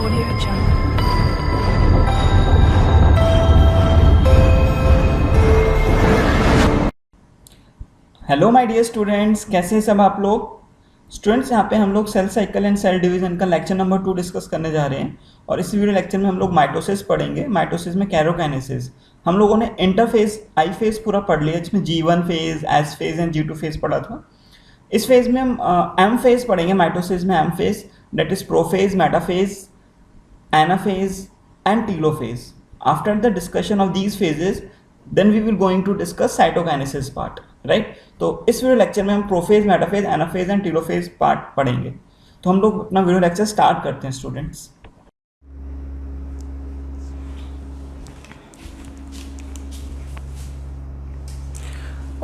Audio Jungle. Hello my dear students, कैसे हैं सब आप लोग। स्टूडेंट्स, यहाँ पे हम लोग cell cycle and cell division का लेक्चर नंबर 2 डिस्कस करने जा रहे हैं। और इस वीडियो लेक्चर में हम लोग माइटोसिस पढ़ेंगे। माइटोसिस में कैरोकाइनेसिस हम लोगों ने इंटरफेज आई फेज पूरा पढ़ लिया, जिसमें G1 phase, S phase and G2 phase पढ़ा था। इस फेज में हम एम फेज पढ़ेंगे। माइटोसिस में M phase, that is prophase, metaphase, anaphase and telophase. After the discussion of these phases, then we will going to discuss cytokinesis part, right? तो इस video lecture में हम prophase, metaphase, anaphase and telophase part पढ़ेंगे। तो हम लोग अपना video lecture start करते हैं स्टूडेंट्स।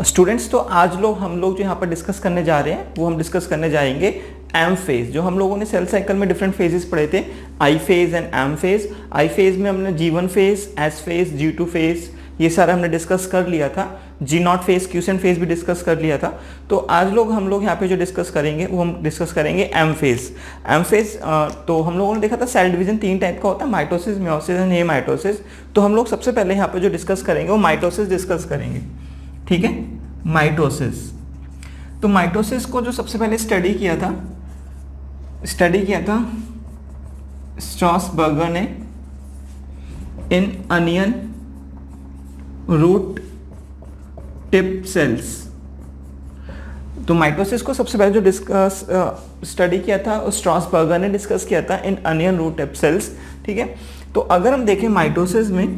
स्टूडेंट्स, तो आज हम लोग जो यहाँ पर डिस्कस करने जा रहे हैं वो हम डिस्कस करने जाएंगे एम फेज। जो हम लोगों ने सेल साइकिल में डिफरेंट फेजेस पढ़े थे, I phase and M phase. I phase में हमने G1 phase, S phase, G2 phase ये सारा हमने डिस्कस कर लिया था। G0 फेज, क्यूसेंट फेज भी डिस्कस कर लिया था। तो आज हम लोग यहाँ पे जो डिस्कस करेंगे वो हम डिस्कस करेंगे एम फेज। एम फेज तो हम लोगों ने देखा था सेल डिवीजन 3 टाइप का होता है, माइटोसिस, मियोसिस एंड हेमाइटोसिस। तो हम लोग सबसे पहले यहाँ पे जो डिस्कस करेंगे वो माइटोसिस डिस्कस करेंगे, ठीक है। माइटोसिस, तो माइटोसिस को जो सबसे पहले स्टडी किया था स्ट्रॉसबर्गर ने in onion root tip cells. तो माइटोसिस को सबसे पहले जो स्टडी किया था स्ट्रॉसबर्गर ने डिस्कस किया था in onion root tip cells, ठीक है। तो अगर हम देखें माइटोसिस में,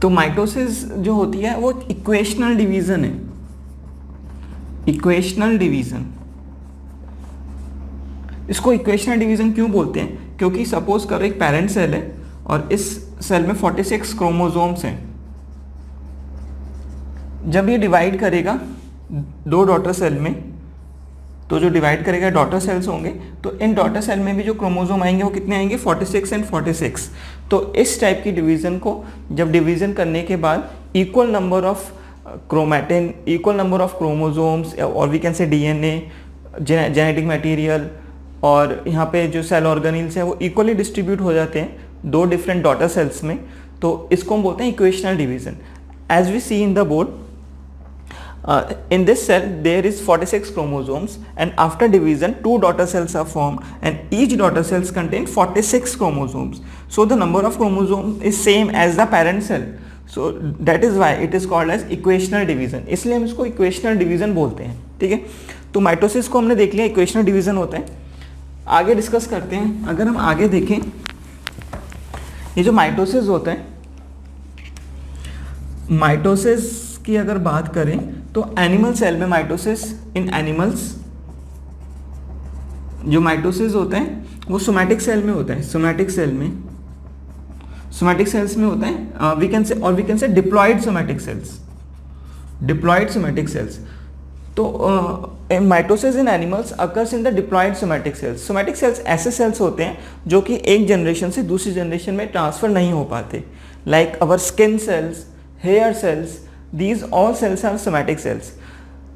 तो माइटोसिस जो होती है वो इक्वेशनल डिवीजन है। इक्वेशनल डिवीजन, इसको इक्वेशनल डिवीजन क्यों बोलते हैं? क्योंकि सपोज करो एक पेरेंट सेल है और इस सेल में 46 क्रोमोसोम्स हैं। जब ये डिवाइड करेगा 2 डॉटर सेल में, तो जो डिवाइड करेगा डॉटर सेल्स होंगे, तो इन डॉटर सेल में भी जो क्रोमोसोम आएंगे वो कितने आएंगे? 46 एंड 46। तो इस टाइप की डिवीजन को जब डिवीजन करने के बाद equal number of chromatin, equal number of chromosomes, और we can say DNA, genetic material, और यहाँ पे जो सेल ऑर्गेनेल्स हैं वो इक्वली डिस्ट्रीब्यूट हो जाते हैं 2 डिफरेंट डॉटर सेल्स में। तो इसको हम बोलते हैं equational division. As we see in the board, in this cell there is 46 chromosomes, and after division 2 daughter cells are formed, and each daughter cells contain 46 chromosomes. So the number of chromosomes is same as the parent cell. So that is why it is called as equational division. इसलिए हम इसको equational division बोलते हैं, ठीक है। तो mitosis को हमने देख लिया, equational division होता है। आगे डिस्कस करते हैं। अगर हम आगे देखें, ये जो माइटोसिस होता है, माइटोसिस की अगर बात करें तो एनिमल सेल में माइटोसिस, इन एनिमल्स जो माइटोसिस होता है वो सोमैटिक सेल में होता है। सोमैटिक सेल्स में होता है। We can say diploid somatic cells, diploid somatic cells. तो mitosis in animals occurs in the diploid somatic cells. Somatic cells ऐसे सेल्स होते हैं जो कि एक जनरेशन से दूसरी जनरेशन में ट्रांसफर नहीं हो पाते, like our skin cells, hair cells, these all cells are somatic cells.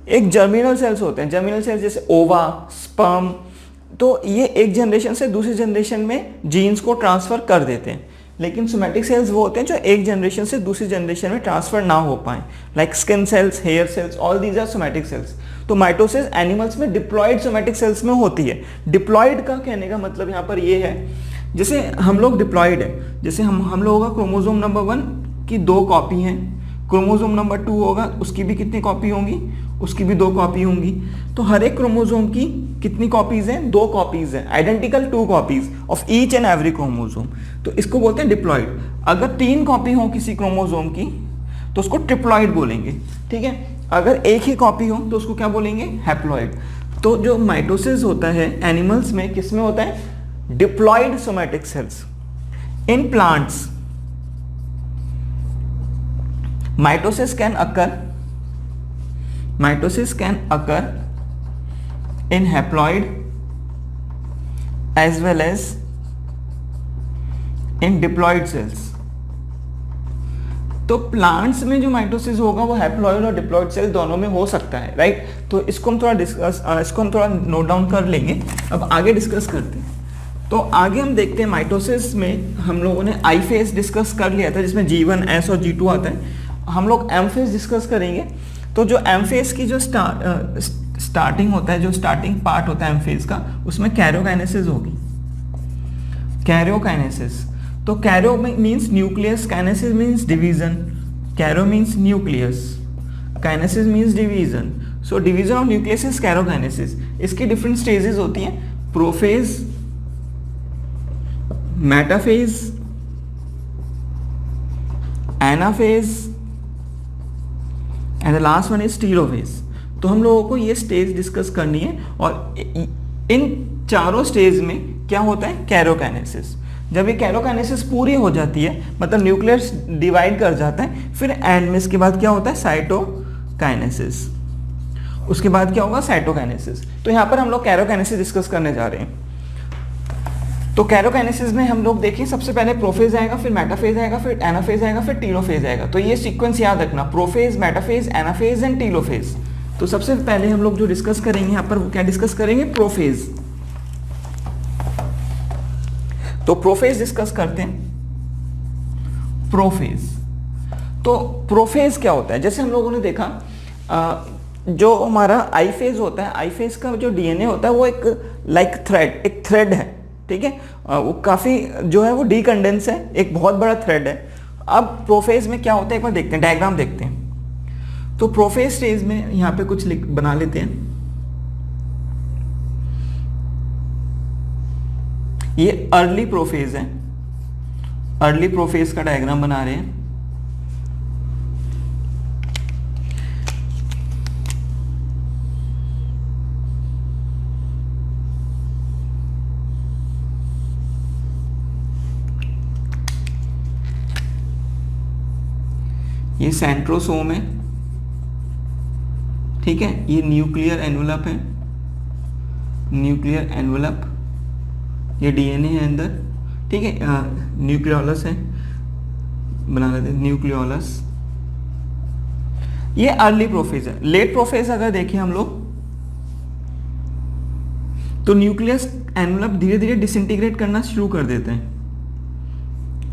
एक जर्मिनल सेल्स होते हैं। जर्मिनल सेल्स जैसे ओवा, स्पर्म, तो ये एक जनरेशन से दूसरी जनरेशन में जीन्स को ट्रांसफर कर देते हैं। लेकिन सोमैटिक सेल्स वो होते हैं जो एक जनरेशन से दूसरी जनरेशन में ट्रांसफर ना हो पाए, like skin cells, hair cells, all these are somatic cells. तो माइटोसिस एनिमल्स में डिप्लॉयड सोमैटिक सेल्स में होती है। डिप्लॉयड का कहने का मतलब यहाँ पर ये है, जैसे हम लोग डिप्लॉयड है, जैसे हम लोगों का क्रोमोसोम नंबर 1 की 2 कॉपी हैं, क्रोमोसोम नंबर 2 होगा, उसकी भी कितनी कॉपी होंगी? उसकी भी 2 कॉपी होंगी। तो हर एक क्रोमोसोम की कितनी कॉपीज हैं? 2 कॉपीज हैं, identical 2 copies of each and every chromosome. तो इसको बोलते हैं डिप्लॉयड। अगर 3 कॉपी हो किसी क्रोमोसोम की तो उसको ट्रिप्लॉयड बोलेंगे, ठीक है। अगर एक ही कॉपी हो तो उसको क्या बोलेंगे? हैप्लॉयड। तो जो माइटोसिस होता है एनिमल्स में, किस में होता है? Diploid somatic cells. In plants mitosis can occur in haploid as well as in diploid cells. तो प्लांट्स में जो माइटोसिस होगा वो हैप्लॉइड और डिप्लॉइड सेल दोनों में हो सकता है, राइट। तो इसको हम थोड़ा नोट डाउन कर लेंगे। अब आगे डिस्कस करते हैं। तो आगे हम देखते हैं माइटोसिस में हम लोगों ने आई फेज डिस्कस कर लिया था जिसमें G1, S और G2 आता है। हम लोग एम फेज डिस्कस करेंगे। तो जो एम फेज की जो स्टार्टिंग होता है, जो स्टार्टिंग पार्ट होता है एम फेज का, उसमें कैरियोकाइनेसिस होगी। कैरियोकाइनेसिस, तो Cairo means nucleus, kinesis means division, Cairo means nucleus, kinesis means division. So division of nucleus is karyokinesis. इसकी डिफरेंट स्टेजेस होती हैं, prophase, metaphase, anaphase and the last one is telophase. तो हम लोगों को ये स्टेज डिस्कस करनी है और इन चारों स्टेज में क्या होता है, कैरियोकाइनेसिस। जब ये कैरियोकाइनेसिस पूरी हो जाती है, मतलब न्यूक्लियस डिवाइड कर जाता है, फिर एंड में इसके बाद क्या होता है, साइटोकाइनेसिस। उसके बाद क्या होगा, साइटोकाइनेसिस। तो यहाँ पर हम लोग कैरियोकाइनेसिस डिस्कस करने जा रहे हैं। तो कैरियोकाइनेसिस में हम लोग देखें, सबसे पहले प्रोफेज आएगा, फिर मेटाफेज आएगा, फिर एनाफेज आएगा, फिर टीलोफेज आएगा। तो ये सीक्वेंस याद रखना, prophase, metaphase, anaphase and telophase. तो सबसे पहले हम लोग जो डिस्कस करेंगे यहाँ पर, वो क्या डिस्कस करेंगे, प्रोफेज। तो प्रोफेज डिस्कस करते हैं। प्रोफेज, तो प्रोफेज क्या होता है, जैसे हम लोगों ने देखा जो हमारा आई फेज होता है, आई फेज का जो डीएनए होता है वो एक लाइक थ्रेड, एक थ्रेड है, ठीक है। वो काफ़ी जो है वो डीकंडेंस है, एक बहुत बड़ा थ्रेड है। अब प्रोफेज में क्या होता है, एक बार देखते हैं, डायग्राम देखते हैं। तो प्रोफेज स्टेज में यहाँ पे कुछ बना लेते हैं। ये अर्ली प्रोफेज है, अर्ली प्रोफेज का डायग्राम बना रहे हैं। ये सेंट्रोसोम है, ठीक है। ये न्यूक्लियर एनवलप है, न्यूक्लियर एनवलप। ये डीएनए है अंदर, ठीक है। न्यूक्लियोलस है, बना लेते हैं न्यूक्लियोलस। ये अर्ली प्रोफेज है। लेट प्रोफेज अगर देखें हम लोग, तो न्यूक्लियस एनवलप धीरे धीरे डिसइंटीग्रेट करना शुरू कर देते हैं,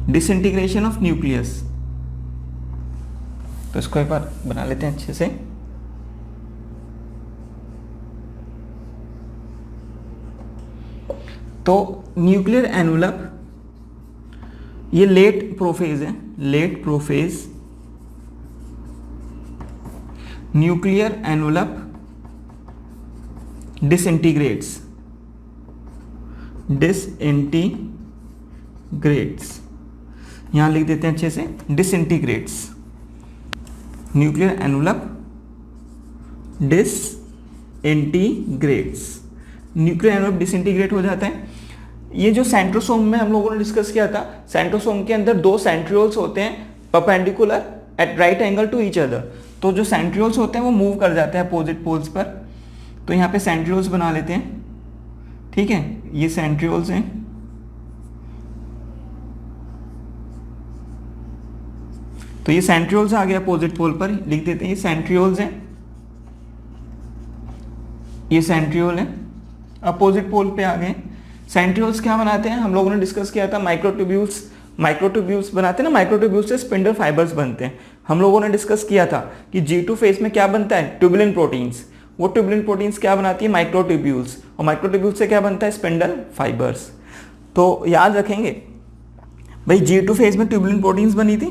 डिसइंटीग्रेशन ऑफ न्यूक्लियस। तो इसको एक बार बना लेते हैं अच्छे से। तो न्यूक्लियर एनवलप, ये लेट प्रोफेज है, late prophase. Nuclear envelope disintegrates, disintegrates, यहां लिख देते हैं अच्छे से, disintegrates. Nuclear envelope disintegrates, nuclear envelope disintegrate हो जाता है। ये जो सेंट्रोसोम में हम लोगों ने डिस्कस किया था, सेंट्रोसोम के अंदर दो सेंट्रियोल्स होते हैं perpendicular at right angle to each other. तो जो सेंट्रियोल्स होते हैं वो मूव कर जाते हैं अपोजिट पोल्स पर। तो यहाँ पे सेंट्रियोल्स बना लेते हैं, ठीक है। ये सेंट्रियोल्स हैं, तो ये सेंट्रियोल्स आ गया अपोजिट पोल पर, लिख देते हैं ये सेंट्रियोल्स हैं, ये सेंट्रियोल है, अपोजिट पोल पे आ गए। सेंट्रियोल्स क्या बनाते हैं, हम लोगों ने डिस्कस किया था, माइक्रोट्यूब्यूल्स, माइक्रोट्यूब्यूल्स बनाते हैं ना, माइक्रोट्यूब्यूल्स से स्पिंडल फाइबर्स बनते हैं। हम लोगों ने डिस्कस किया था कि G2 फेज में क्या बनता है, ट्यूबुलिन प्रोटीन्स। वो ट्यूबुलिन प्रोटीन्स क्या बनाती है, माइक्रोट्यूब्यूल्स, और माइक्रोट्यूब्यूल्स से क्या बनता है, स्पिंडल फाइबर्स। तो याद रखेंगे भाई, G2 फेज में ट्यूबुलिन प्रोटीन्स बनी थी,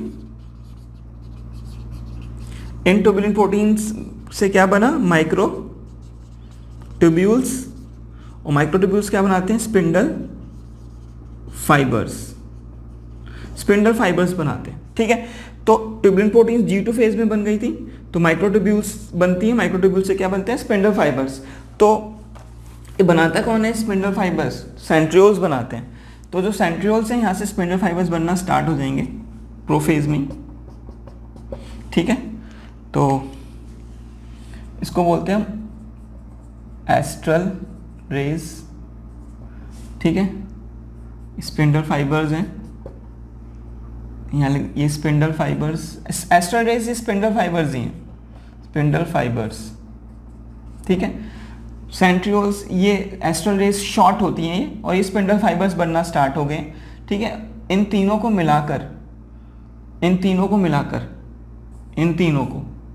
इन ट्यूबुलिन प्रोटीन्स से क्या बना, माइक्रो ट्यूब्यूल्स, और माइक्रोट्यूब्यूल्स क्या बनाते हैं, स्पिंडल फाइबर्स, स्पिंडल फाइबर्स बनाते हैं, ठीक है। तो ट्यूबुलिन प्रोटीन्स G2 फेज में बन गई थी, तो माइक्रोट्यूब्यूल्स बनती है, माइक्रोट्यूब्यूल्स से क्या बनते हैं, स्पिंडल फाइबर्स। तो ये बनाता कौन है, स्पिंडल फाइबर्स, सेंट्रियोल्स बनाते हैं। तो जो सेंट्रियोल्स हैं यहाँ से स्पिंडल फाइबर्स बनना स्टार्ट हो जाएंगे प्रोफेज में, ठीक है। तो इसको बोलते हैं हम एस्ट्रल रेज, ठीक है। स्पिंडल फाइबर्स हैं यहाँ, ये स्पिंडल फाइबर्स, एस्ट्रल रेज ये स्पिंडल फाइबर्स ही हैं, स्पिंडल फाइबर्स, ठीक है। सेंट्रियोल्स, ये एस्ट्रल रेज शॉर्ट होती हैं ये, और ये स्पिंडल फाइबर्स बनना स्टार्ट हो गए, ठीक है। इन तीनों को मिलाकर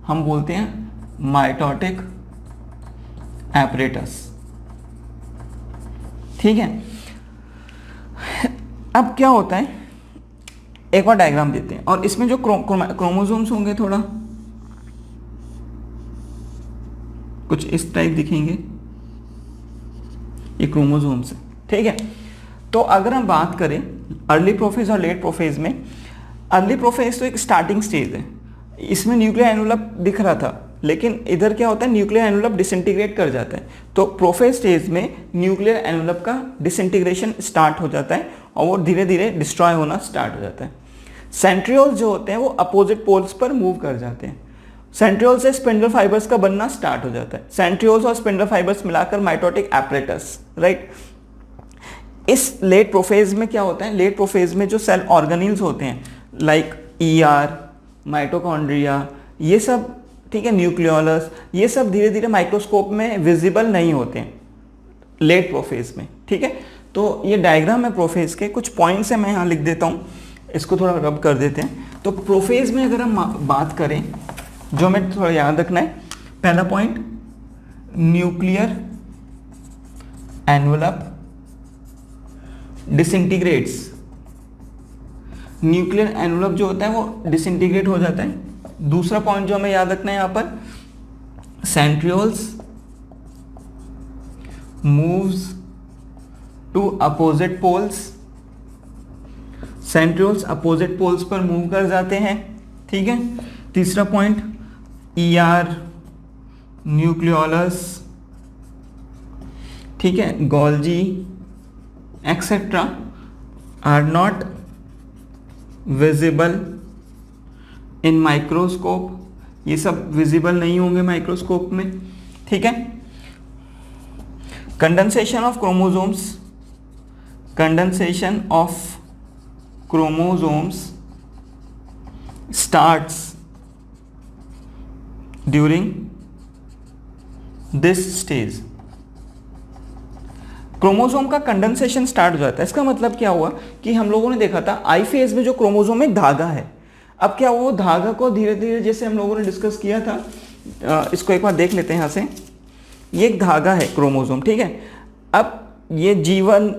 हम बोलते हैं माइटोटिक एपरेटस, ठीक है। अब क्या होता है, एक और डायग्राम देते हैं, और इसमें जो क्रोमोसोम्स होंगे थोड़ा कुछ इस टाइप दिखेंगे, ये क्रोमोसोम्स है, ठीक है। तो अगर हम बात करें अर्ली प्रोफेज और लेट प्रोफेज में, अर्ली प्रोफेज तो एक स्टार्टिंग स्टेज है, इसमें न्यूक्लियर एनवलप दिख रहा था, लेकिन इधर क्या होता है, न्यूक्लियर एनवलप डिसइंटीग्रेट कर जाता है। तो प्रोफेज स्टेज में न्यूक्लियर एनवलप का डिसइंटीग्रेशन स्टार्ट हो जाता है और वो धीरे धीरे डिस्ट्रॉय होना स्टार्ट हो जाता है। सेंट्रियोल्स जो होते हैं वो अपोजिट पोल्स पर मूव कर जाते हैं, सेंट्रियोल से स्पिंडल फाइबर्स का बनना स्टार्ट हो जाता है। सेंट्रियोल्स और स्पिंडल फाइबर्स मिलाकर माइटोटिक एपरेटस, राइट। इस लेट प्रोफेज में क्या होता है, लेट प्रोफेज में जो सेल ऑर्गेनील्स होते हैं लाइक ईआर, माइटोकॉन्ड्रिया, ये सब, ठीक है, न्यूक्लियोलस, ये सब धीरे धीरे माइक्रोस्कोप में विजिबल नहीं होते हैं लेट प्रोफेज में, ठीक है। तो ये डायग्राम है प्रोफेज के, कुछ पॉइंट्स हैं, मैं यहाँ लिख देता हूँ, इसको थोड़ा रब कर देते हैं। तो प्रोफेज में अगर हम बात करें, जो हमें थोड़ा याद रखना है, पहला point nuclear envelope disintegrates, nuclear envelope जो होता है वो डिसइंटीग्रेट हो जाता है। दूसरा पॉइंट जो हमें याद रखना है यहाँ पर, centrioles moves to opposite poles, centrioles opposite poles पर मूव कर जाते हैं, ठीक है। तीसरा पॉइंट ईआर, न्यूक्लियोलस, ठीक है, Golgi etcetera are not visible in microscope, ये सब विजिबल नहीं होंगे माइक्रोस्कोप में, ठीक है। Condensation of chromosomes, condensation of chromosomes starts during this stage. Chromosome का कंडेंसेशन स्टार्ट हो जाता है, इसका मतलब क्या हुआ कि हम लोगों ने देखा था आई फेज में जो क्रोमोसोम एक धागा है, अब क्या वो धागा को धीरे धीरे, जैसे हम लोगों ने डिस्कस किया था, इसको एक बार देख लेते हैं यहाँ से, ये एक धागा है क्रोमोसोम, ठीक है। अब ये G1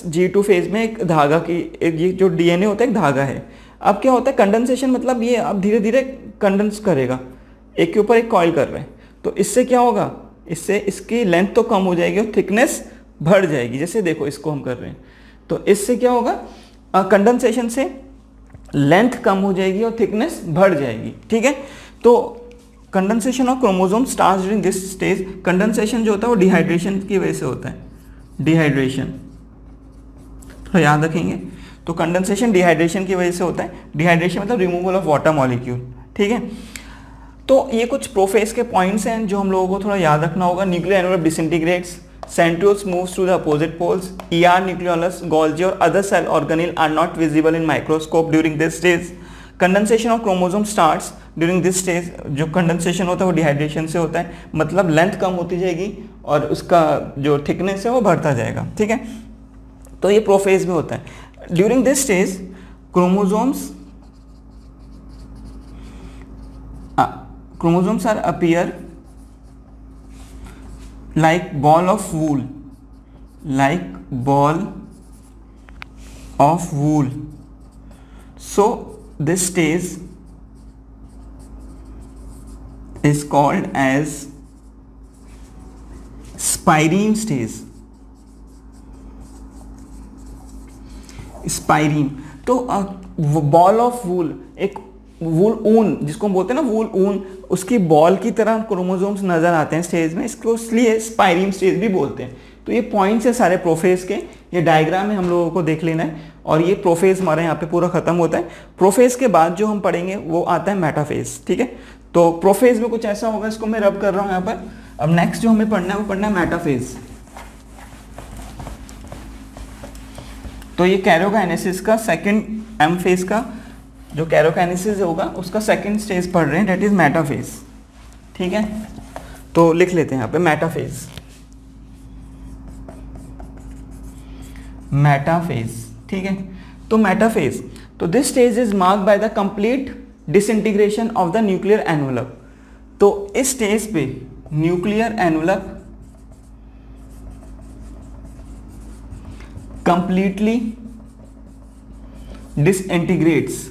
G2 फेज में एक धागा की, ये जो DNA होता है एक धागा है। अब क्या होता है कंडेंसेशन, मतलब ये अब धीरे धीरे कंडेंस करेगा, एक के ऊपर एक कॉइल कर रहे हैं, तो इससे क्या होगा, इससे इसकी लेंथ तो कम हो जाएगी और थिकनेस बढ़ जाएगी। जैसे देखो इसको हम कर रहे हैं, तो इससे क्या होगा, कंडेंसेशन से लेंथ कम हो जाएगी और थिकनेस बढ़ जाएगी, ठीक है। तो condensation of chromosome starts during this stage. Condensation जो होता है वो डिहाइड्रेशन की वजह से होता है, डिहाइड्रेशन तो याद रखेंगे। तो कंडेंसेशन डिहाइड्रेशन की वजह से होता है, डिहाइड्रेशन मतलब रिमूवल ऑफ वाटर मॉलिक्यूल, ठीक है। तो ये कुछ प्रोफेज के पॉइंट्स हैं जो हम लोगों को थोड़ा याद रखना होगा। Nuclear envelope disintegrates, centrioles moves through the opposite poles, ER, nucleolus, Golgi और other cell organelle are not visible in microscope during this stage. Condensation of chromosome starts during this stage. जो कंडेंसेशन होता है वो dehydration से होता है, मतलब length कम होती जाएगी और उसका जो थिकनेस है वो बढ़ता जाएगा, ठीक है। तो ये प्रोफेज में होता है। During this stage chromosomes are appear like ball of wool, like ball of wool. So this stage is called as spireme stage. स्पाइरीन, तो बॉल ऑफ वूल, एक वूल ऊन जिसको हम बोलते हैं ना, वूल ऊन, उसकी बॉल की तरह क्रोमोसोम्स नजर आते हैं स्टेज में, इसको इसलिए स्पाइरीम स्टेज भी बोलते हैं। तो ये पॉइंट्स है सारे प्रोफेज के, ये डायग्राम है, हम लोगों को देख लेना है। और ये प्रोफेज हमारे यहाँ पे पूरा खत्म होता है। प्रोफेज के बाद जो हम पढ़ेंगे वो आता है मेटाफेज, ठीक है। तो प्रोफेज में कुछ ऐसा होगा, इसको मैं रब कर रहा हूँ यहाँ पर। अब नेक्स्ट जो हमें पढ़ना है वो पढ़ना है मेटाफेज। तो ये कैरियोकाइनेसिस का सेकंड एम फेज का जो कैरियोकाइनेसिस होगा उसका सेकंड स्टेज पढ़ रहे हैं, डेट इज मेटाफेज, ठीक है। तो लिख लेते हैं यहाँ पे मेटाफेज। मेटाफेज, ठीक है। तो मेटाफेज, तो this stage is marked by the complete disintegration of the nuclear envelope. तो इस स्टेज पे न्यूक्लियर एनवलप कंप्लीटली डिसइंटीग्रेट्स।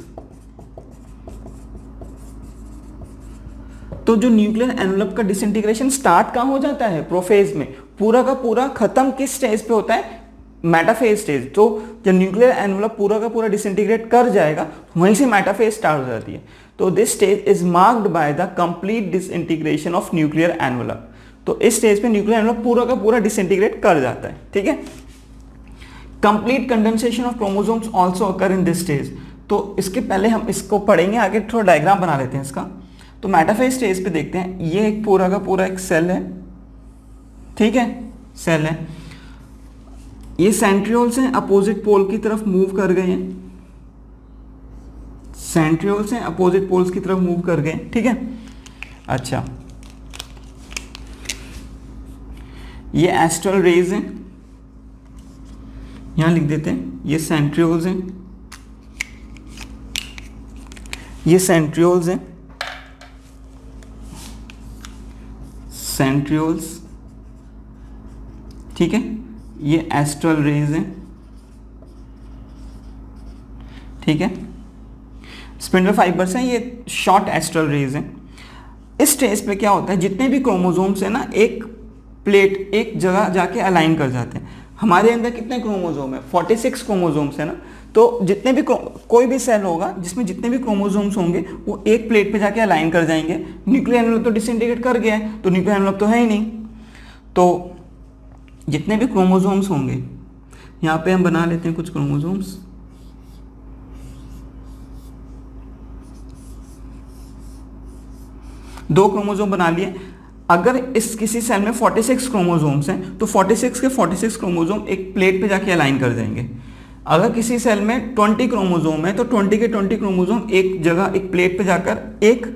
तो जो न्यूक्लियर एनवलप का डिसइंटीग्रेशन स्टार्ट कहां हो जाता है? प्रोफेज में। पूरा का पूरा खत्म किस स्टेज पे होता है? Metaphase stage. तो जब न्यूक्लियर एनवलप पूरा का पूरा डिसइंटीग्रेट कर जाएगा, वहीं से मेटाफेज स्टार्ट हो जाती है। तो this stage is marked by the complete disintegration of nuclear envelope. तो इस स्टेज पे न्यूक्लियर एनवलप पूरा का पूरा डिसइंटीग्रेट कर जाता है, ठीक है। Complete condensation of chromosomes also occur in this stage. तो इसके पहले हम इसको पढ़ेंगे, आगे थोड़ा डायग्राम बना लेते हैं इसका। तो मेटाफेज स्टेज पे देखते हैं, ये एक पूरा का पूरा एक सेल है, ठीक है, सेल है। ये सेंट्रियोल्स हैं, अपोजिट पोल की तरफ मूव कर गए हैं, सेंट्रियोल्स हैं, अपोजिट पोल्स की तरफ मूव कर गए, ठीक है। अच्छा, ये एस्ट्रल रेज हैं, यहां लिख देते हैं, ये सेंट्रियोल्स हैं, ये सेंट्रियोल्स हैं, सेंट्रियोल्स, ठीक है, ये एस्ट्रल रेज हैं, ठीक है। स्पिंडल फाइबर्स हैं, ये शॉर्ट एस्ट्रल रेज हैं। इस स्टेज पे क्या होता है, जितने भी क्रोमोसोम्स हैं ना, एक प्लेट एक जगह जाके अलाइन कर जाते हैं। हमारे अंदर कितने क्रोमोसोम है? 46 क्रोमोसोम्स है ना। तो जितने भी कोई भी सेल होगा जिसमें जितने भी क्रोमोसोम्स होंगे वो एक प्लेट पे जाके अलाइन कर जाएंगे। न्यूक्लियर एनवलप तो डिसइंटीग्रेट कर गया है, तो न्यूक्लियर एनवलप तो है ही नहीं। तो जितने भी क्रोमोसोम्स होंगे, यहाँ पे हम बना लेते हैं कुछ क्रोमोसोम्स, दो क्रोमोसोम बना लिए। अगर इस किसी सेल में 46 क्रोमोसोम्स हैं तो 46 के 46 क्रोमोसोम एक प्लेट पे जाके अलाइन कर जाएंगे। अगर किसी सेल में 20 क्रोमोसोम है तो 20 के 20 क्रोमोसोम एक जगह एक प्लेट पे जाकर एक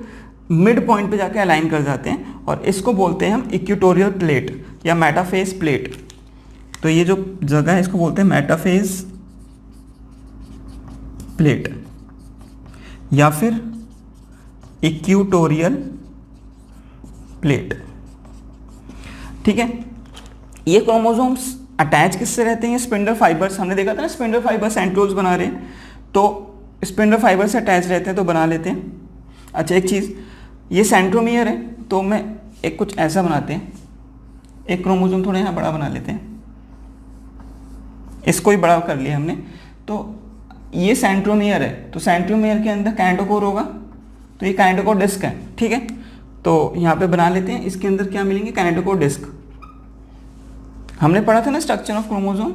मिड पॉइंट पे जाके अलाइन कर जाते हैं, और इसको बोलते हैं हम इक्वेटोरियल प्लेट या मेटाफेज प्लेट। तो ये जो जगह है इसको बोलते हैं मेटाफेज प्लेट या फिर इक्वेटोरियल प्लेट, ठीक है। ये क्रोमोसोम्स अटैच किससे रहते हैं? स्पिंडल फाइबर्स, हमने देखा था ना, स्पिंडल फाइबर सेंट्रियोल्स बना रहे हैं, तो स्पिंडल फाइबर से अटैच रहते हैं, तो बना लेते हैं। अच्छा, एक चीज़, ये सेंट्रोमियर है, तो मैं एक कुछ ऐसा बनाते हैं, एक क्रोमोसोम थोड़ा यहाँ बड़ा बना लेते हैं, इसको ही बड़ा कर लिया हमने। तो ये सेंट्रोमियर है, तो सेंट्रोमियर के अंदर काइनेटोकोर होगा, तो ये काइनेटोकोर डिस्क है, ठीक है। तो यहाँ पे बना लेते हैं, इसके अंदर क्या मिलेंगे? Kinetochore disc. हमने पढ़ा था ना structure of chromosome,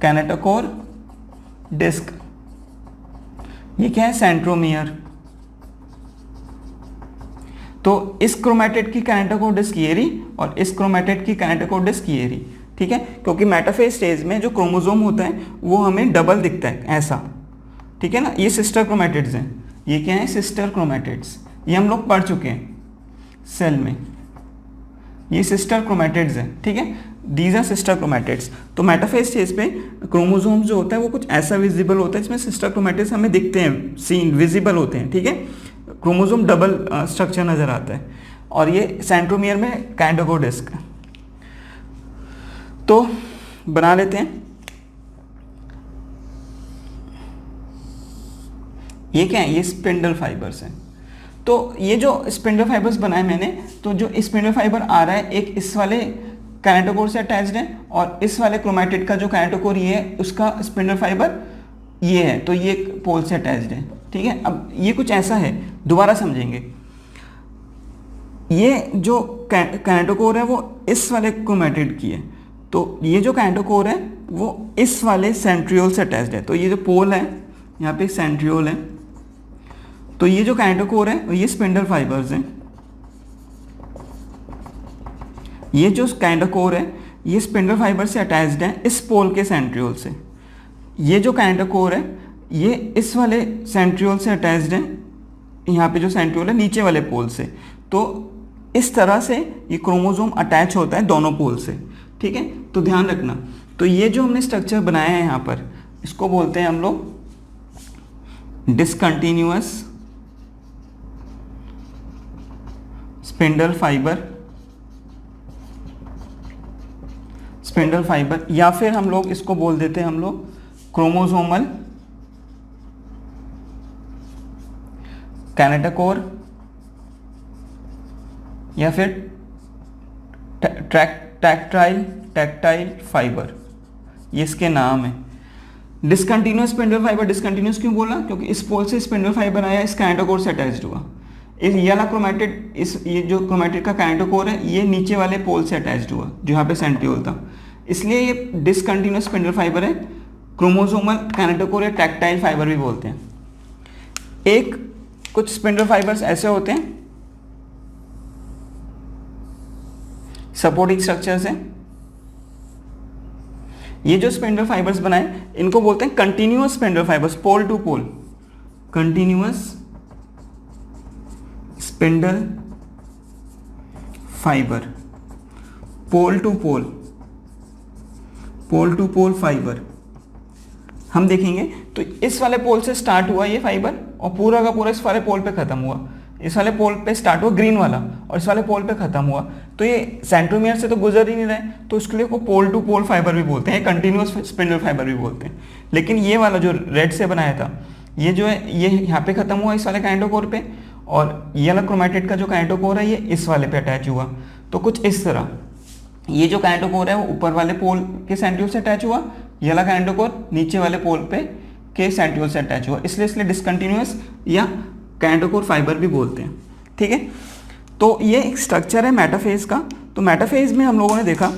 kinetochore disc. ये क्या है? सेंट्रोमियर। तो इस क्रोमैटिड की काइनेटोकोर डिस्क ये रही, और इस क्रोमैटिड की काइनेटोकोर डिस्क ये रही, ठीक है। क्योंकि मेटाफेज स्टेज में जो क्रोमोसोम होता है वो हमें डबल दिखता है ऐसा, ठीक है ना। ये सिस्टर क्रोमैटिड्स हैं, ये क्या है? Sister chromatids. ये हम लोग पढ़ चुके हैं सेल में, ये सिस्टर क्रोमैटिड्स हैं, ठीक है। These are sister chromatids. तो मेटाफेज स्टेज पे क्रोमोसोम जो होता है वो कुछ ऐसा विजिबल होता है जिसमें सिस्टर क्रोमैटिड्स हमें दिखते हैं, सीन विजिबल होते हैं, ठीक है। क्रोमोसोम डबल स्ट्रक्चर नजर आता है, और ये सेंट्रोमियर में काइनेटोकोर डिस्क। तो बना लेते हैं, ये क्या है? ये स्पिंडल फाइबर्स हैं। तो ये जो स्पिंडल फाइबर्स बनाए मैंने, तो जो स्पिंडल फाइबर आ रहा है एक इस वाले काइनेटोकोर से अटैच्ड है, और इस वाले क्रोमैटिड का जो काइनेटोकोर ये है उसका स्पिंडल फाइबर ये है, तो ये पोल से अटैच्ड है, ठीक है। अब ये कुछ ऐसा है, दोबारा समझेंगे। ये जो काइनेटोकोर है वो इस वाले क्रोमैटिड की है, तो ये जो काइनेटोकोर है वो इस वाले सेंट्रियोल से अटैच्ड है। तो ये जो पोल है, यहाँ पे सेंट्रियोल है, तो ये जो काइनेटोकोर है ये स्पिंडल फाइबर्स हैं। ये जो काइनेटोकोर है ये स्पिंडल फाइबर से अटैच्ड है इस पोल के सेंट्रियोल से। ये जो काइनेटोकोर है ये इस वाले सेंट्रियोल से अटैच्ड है, यहाँ पे जो सेंट्रियोल है नीचे वाले पोल से। तो इस तरह से ये क्रोमोसोम अटैच होता है दोनों पोल से, ठीक है। तो ध्यान रखना, तो ये जो हमने स्ट्रक्चर बनाया है यहाँ पर, इसको बोलते हैं हम लोग डिसकंटिन्यूअस स्पिंडल फाइबर, या फिर हम लोग इसको बोल देते हैं हम लोग क्रोमोसोमल कैनेटोकोर, या फिर टैक्टाइल फाइबर, ये इसके नाम है। डिसकंटिन्यूअस स्पिंडल फाइबर, डिसकंटिन्यूअस क्यों बोला? क्योंकि इस पोल से स्पिंडल फाइबर आया, इस कैनेटोकोर से अटैच्ड हुआ। इस ये वाला क्रोमैटिड, ये जो क्रोमैटिड का कैनेटोकोर है, ये नीचे वाले पोल से अटैच्ड हुआ जो यहाँ पे सेंट्रियोल था, इसलिए ये डिसकंटिन्यूअस स्पिंडल फाइबर है। क्रोमोसोमल कैनेटोकोर या टैक्टाइल फाइबर भी बोलते हैं। एक कुछ स्पिंडल फाइबर्स ऐसे होते हैं, सपोर्टिंग स्ट्रक्चर्स हैं। ये जो स्पिंडल फाइबर्स बनाए, इनको बोलते हैं continuous spindle fibres, pole to pole, continuous spindle fibre, pole to pole fibre. हम देखेंगे तो इस वाले पोल से स्टार्ट हुआ ये फाइबर और पूरा का पूरा इस वाले पोल पे खत्म हुआ। इस वाले पोल पे स्टार्ट हुआ ग्रीन वाला और इस वाले पोल पे खत्म हुआ, तो ये सेंट्रोमियर से तो गुजर ही नहीं रहे, तो उसके लिए को पोल टू पोल फाइबर भी बोलते हैं, कंटिन्यूअस स्पिंडल फाइबर भी बोलते हैं। लेकिन ये वाला जो रेड से बनाया था, ये जो है ये यहाँ पे खत्म हुआ इस वाले कैनेटोकोर पे, और ये वाला क्रोमैटिड का जो कैनेटोकोर है ये इस वाले पे अटैच हुआ। तो कुछ इस तरह ये जो कैनेटोकोर है वो ऊपर वाले पोल के सेंट्रियोल से अटैच हुआ, ये वाला कैनेटोकोर नीचे वाले पोल पे के सेंट्रियोल से अटैच हुआ, इसलिए डिसकंटिन्यूअस या कैनेटोकोर फाइबर भी बोलते हैं। ठीक है, तो ये एक स्ट्रक्चर है मेटाफेज का। तो मेटाफेज में हम लोगों ने देखा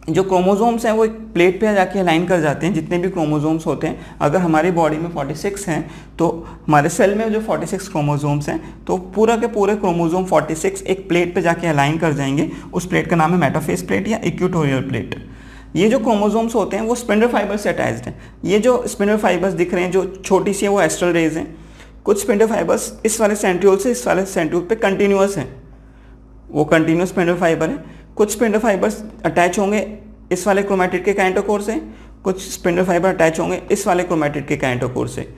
जो क्रोमोसोम्स हैं वो एक प्लेट पे जाके अलाइन कर जाते हैं। जितने भी क्रोमोसोम्स होते हैं, अगर हमारी बॉडी में 46 हैं तो हमारे सेल में जो 46 क्रोमोसोम्स हैं, तो पूरा के पूरे क्रोमोसोम 46 एक प्लेट पे जाके अलाइन कर जाएंगे। उस प्लेट का नाम है मेटाफेज प्लेट या इक्वेटोरियल प्लेट। ये जो क्रोमोसोम्स होते हैं वो स्पिंडल फाइबर से अटैच्ड हैं। ये जो स्पिंडल फाइबर्स दिख रहे हैं जो छोटी सी है वो एस्ट्रल रेज हैं। कुछ स्पिंडल फाइबर्स इस वाले सेंट्रियोल से इस वाले सेंट्रियोल पे कंटिन्यूअस हैं, वो कंटिन्यूअस स्पिंडल फाइबर है। कुछ स्पिंडल फाइबर्स अटैच होंगे इस वाले क्रोमैटिड के कैनेटोकोर से, कुछ स्पिंडल फाइबर अटैच होंगे इस वाले क्रोमैटिड के कैनेटोकोर से,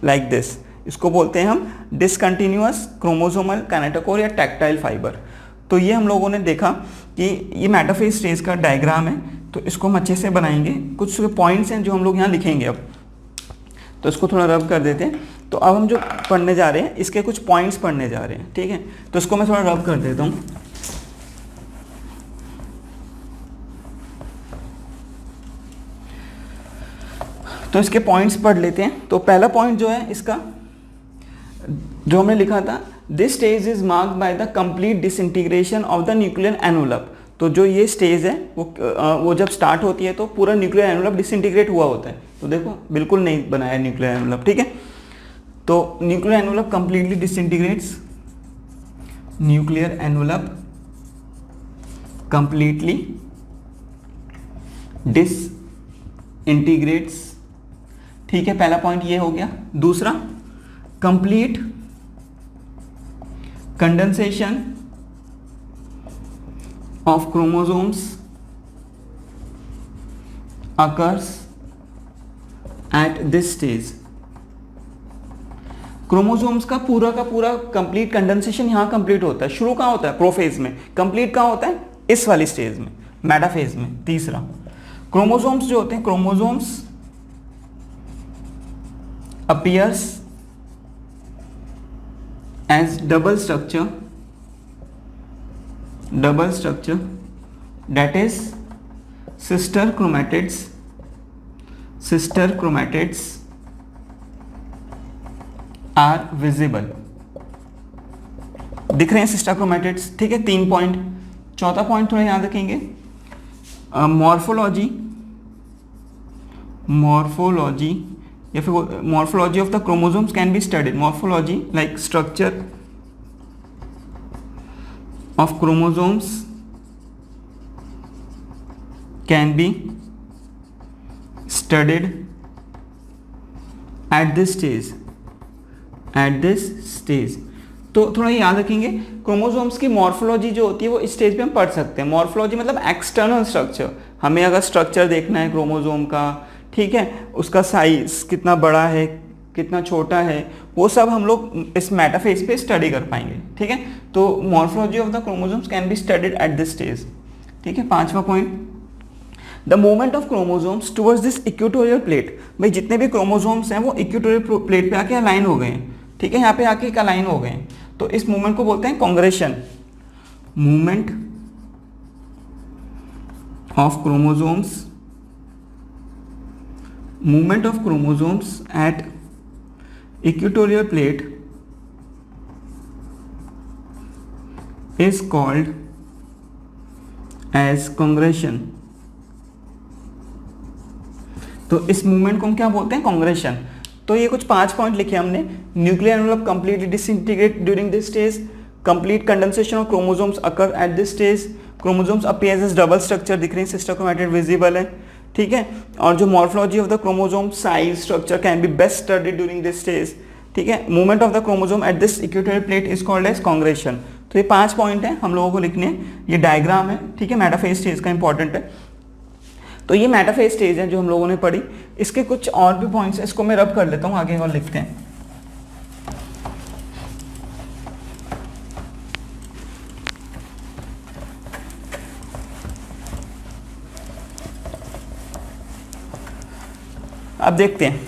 लाइक दिस। इसको बोलते हैं हम डिसकंटिन्यूअस क्रोमोसोमल कैनेटोकोर या टैक्टाइल फाइबर। तो ये हम लोगों ने देखा कि ये मेटाफेज स्टेज का डायग्राम है, तो इसको हम अच्छे से बनाएंगे। कुछ पॉइंट्स हैं जो हम लोग यहाँ लिखेंगे अब, तो इसको थोड़ा रब कर देते हैं। तो अब हम जो पढ़ने जा रहे हैं इसके कुछ पॉइंट्स पढ़ने जा रहे हैं, ठीक है। तो इसको मैं थोड़ा रब कर देता हूँ। तो इसके पॉइंट्स पढ़ लेते हैं। तो पहला पॉइंट जो है इसका, जो हमने लिखा था, this stage is marked by the complete disintegration of the nuclear envelope. तो जो ये स्टेज है वो जब स्टार्ट होती है तो पूरा न्यूक्लियर एनवलप डिसइंटीग्रेट हुआ होता है। तो देखो बिल्कुल नहीं बनाया न्यूक्लियर एनवलप, ठीक है। तो nuclear envelope completely डिसइंटीग्रेट्स, nuclear envelope completely डिसइंटीग्रेट्स, ठीक है। पहला पॉइंट ये हो गया। दूसरा, complete condensation of chromosomes occurs at this stage. Chromosomes का पूरा कंप्लीट कंडेंसेशन यहां कंप्लीट होता है। शुरू कहां होता है? प्रोफेज में। कंप्लीट कहां होता है? इस वाली स्टेज में, मेटाफेज में। तीसरा, क्रोमोसोम्स जो होते हैं, chromosomes appears as double structure that is sister chromatids are visible। दिख रहे हैं सिस्टर क्रोमैटिड्स, ठीक है। 3 पॉइंट। चौथा पॉइंट थोड़ा याद रखेंगे, मॉर्फोलॉजी या फिर morphology of the chromosomes can be studied. Morphology like structure of chromosomes can be studied at this stage. तो थोड़ा याद रखेंगे, क्रोमोसोम्स की मॉर्फोलॉजी जो होती है वो इस स्टेज पे हम पढ़ सकते हैं। मॉर्फोलॉजी मतलब एक्सटर्नल स्ट्रक्चर, हमें अगर स्ट्रक्चर देखना है क्रोमोसोम का, ठीक है, उसका साइज कितना बड़ा है कितना छोटा है, वो सब हम लोग इस मेटाफेज पे स्टडी कर पाएंगे, ठीक है। तो morphology of the chromosomes can be studied at this stage, ठीक है। 5वां point, the movement of chromosomes towards this equatorial plate. भाई जितने भी क्रोमोसोम्स हैं वो इक्वेटोरियल प्लेट पे आके अलाइन हो गए हैं, ठीक है, यहाँ पे आके अलाइन हो गए हैं, तो इस मूवमेंट को बोलते हैं congression. Movement of chromosomes, movement of chromosomes at equatorial plate is called as congregation। तो इस मूवमेंट को हम क्या बोलते हैं, कांग्रेशन। तो ये कुछ 5 पॉइंट लिखे हमने। Nuclear envelope completely disintegrate during this stage, complete condensation of chromosomes occur at this stage, chromosomes appears as double structure दिख रही है, सिस्टर क्रोमैटिड विजिबल है, ठीक है। और जो morphology of the chromosome size structure can be best studied during this stage, ठीक है। Movement of the chromosome at this equatorial plate is called as congression. तो ये 5 पॉइंट है हम लोगों को लिखने हैं, ये डायग्राम है, ठीक है, मेटाफेज स्टेज का इंपॉर्टेंट है। तो ये मेटाफेज स्टेज है जो हम लोगों ने पढ़ी। इसके कुछ और भी पॉइंट्स हैं, इसको मैं रब कर लेता हूँ, आगे और लिखते हैं। अब देखते हैं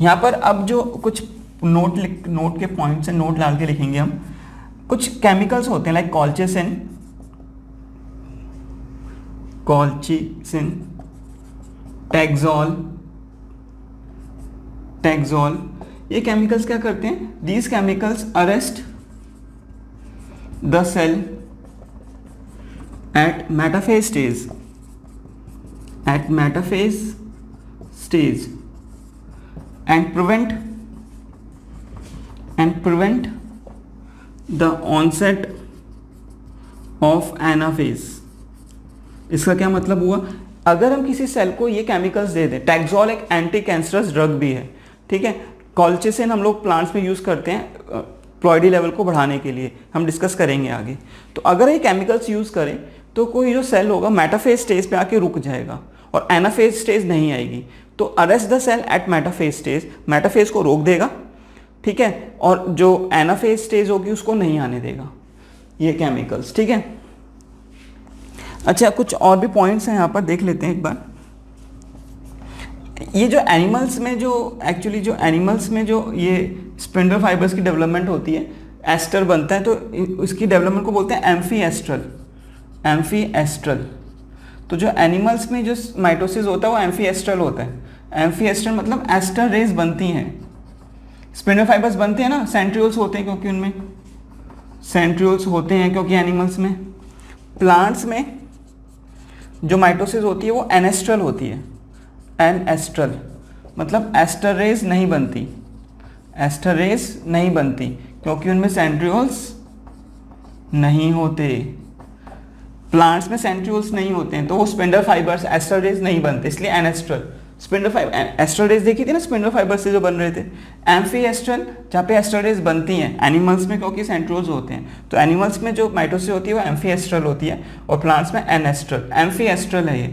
यहाँ पर, अब जो कुछ नोट के पॉइंट्स हैं, नोट डाल के लिखेंगे हम। कुछ केमिकल्स होते हैं लाइक कॉल्चिसिन, टैक्सोल, ये केमिकल्स क्या करते हैं, these chemicals arrest the cell at metaphase stage and prevent the onset of anaphase। इसका क्या मतलब हुआ, अगर हम किसी सेल को ये केमिकल्स दे दें, टैक्सोल एक एंटी कैंसरस ड्रग भी है, ठीक है। कॉल्चिसिन हम लोग प्लांट्स में यूज़ करते हैं प्लॉइडी लेवल को बढ़ाने के लिए, हम डिस्कस करेंगे आगे। तो अगर ये केमिकल्स यूज़ करें तो कोई जो सेल होगा मेटाफेज स्टेज पे आके रुक जाएगा और एनाफेज स्टेज नहीं आएगी। तो arrest the cell at metaphase stage, metaphase को रोक देगा, ठीक है, और जो एनाफेज स्टेज होगी उसको नहीं आने देगा ये केमिकल्स, ठीक है। अच्छा, कुछ और भी पॉइंट्स हैं यहाँ पर, देख लेते हैं एक बार। ये जो एनिमल्स में जो एक्चुअली जो एनिमल्स में जो ये स्पिंडल फाइबर्स की डेवलपमेंट होती है, एस्टर बनता है, तो इसकी डेवलपमेंट को बोलते हैं एम्फी तो जो एनिमल्स में जो माइटोसिस होता है वो एम्फी होता है। एम्फी मतलब एस्टर रेज बनती हैं, स्पिंडल फाइबर्स बनते हैं ना, सेंट्रियोल्स होते हैं क्योंकि उनमें सेंट्रियोल्स होते हैं क्योंकि एनिमल्स में। प्लांट्स में जो माइटोसिस होती है वो एनेस्ट्रल होती है, एनेस्ट्रल मतलब एस्टर रेज नहीं बनती क्योंकि उनमें सेंट्रियोल्स नहीं होते। प्लांट्स में सेंट्रियोल्स नहीं होते हैं तो वो स्पिंडल फाइबर्स एस्टर रेज नहीं बनते, इसलिए एनेस्ट्रल। स्पिंडल फाइबर एस्टर रेज देखी थी ना, स्पिंडल फाइबर से जो बन रहे थे। एम्फी एस्ट्रल जहाँ पे एस्टर रेज बनती हैं एनिमल्स में क्योंकि सेंट्रियोल्स होते हैं, तो एनिमल्स में जो माइटोसिस होती है वो एम्फी एस्ट्रल होती है और प्लांट्स में एनेस्ट्रल। एम्फी एस्ट्रल है ये,